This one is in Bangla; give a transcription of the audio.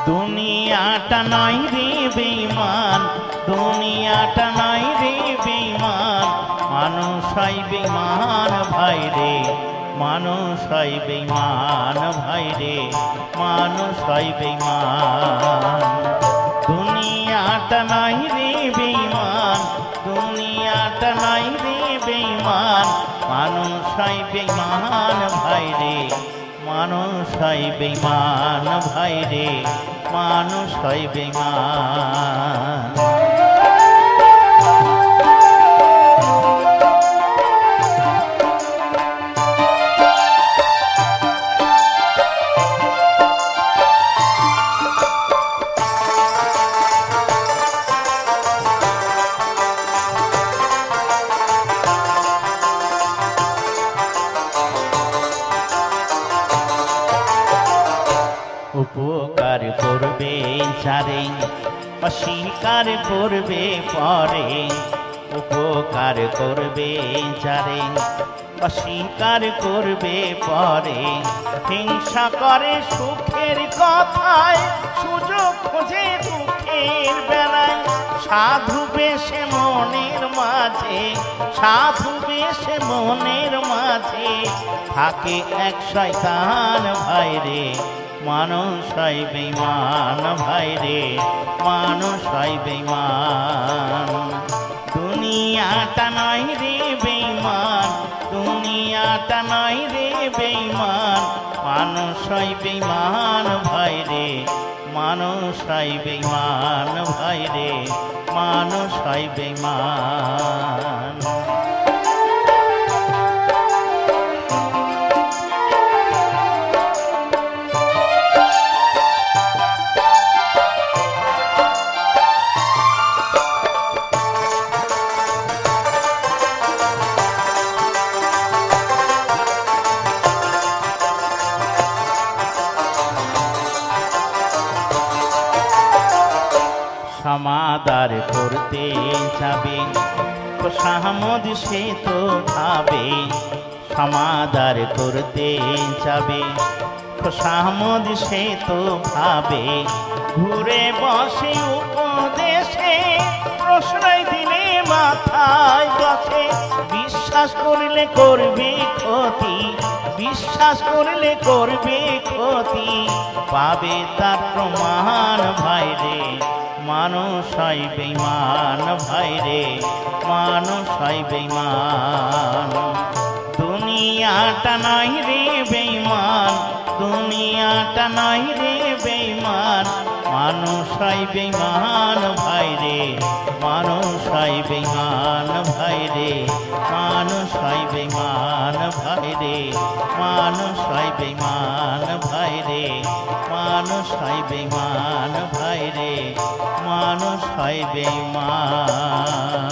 দুনিয়াটা নয় রে বেঈমান, দুনিয়াটা নয় রে বেঈমান, মানুষ হয় বেঈমান ভাই রে, মানুষ হয় বেঈমান ভাই রে, মানুষ হয় বেঈমান। দুনিয়াটা নয় রে বেঈমান, দুনিয়াটা নয় রে বেঈমান, মানুষ হয় বেঈমান ভাই রে, মানুষ হয় বেঈমান ভাই রে, মানুষ হয় বেঈমান। উপকার করবে যারে অস্বীকার করবে পরে, উপকার করবে যারে অস্বীকার করবে পরে, হিংসা করে সুখের কথায়, সুযোগ খোঁজে দুঃখের বেলায়, সাধু বেশে মনের মাঝে, সাধু বেশে মনের মাঝে থাকে এক শয়তান ভাই রে, মানুষ হয় বেঈমান ভাই রে, মানুষ হয় বেঈমান। দুনিয়াটা নয় রে বেঈমান, দুনিয়াটা নয় রে বেঈমান, মানুষ হয় বেঈমান ভাই রে, মানুষ হয় বেঈমান ভাই রে, মানুষ হয় বেঈমান। সমাদার করতে যাবে খোশামদ সে তো ভাবে, সমাদার করতে যাবে খোশামদ সে তো ভাবে, ঘুরে বসে উপদেশে প্রশ্রয় দিলে মাথায় বসে, বিশ্বাস করলে করবে ক্ষতি, বিশ্বাস করলে করবে ক্ষতি, পাবে তার প্রমাণ ভাই রে, মানুষ হয় বেঈমান ভাই রে, মানুষ হয় বেঈমান। দুনিয়াটা নয় রে বেঈমান, দুনিয়াটা নয় রে বেঈমান, মানুষ হয় বেঈমান ভাই রে, মানুষ হয় বেঈমান ভাই রে, মানুষ হয় বেঈমান ভাই রে, মানুষ হয় বেঈমান ভাই রে, মানুষ হয় বেঈমান ভাই রে, মানুষ হয় বেঈমান।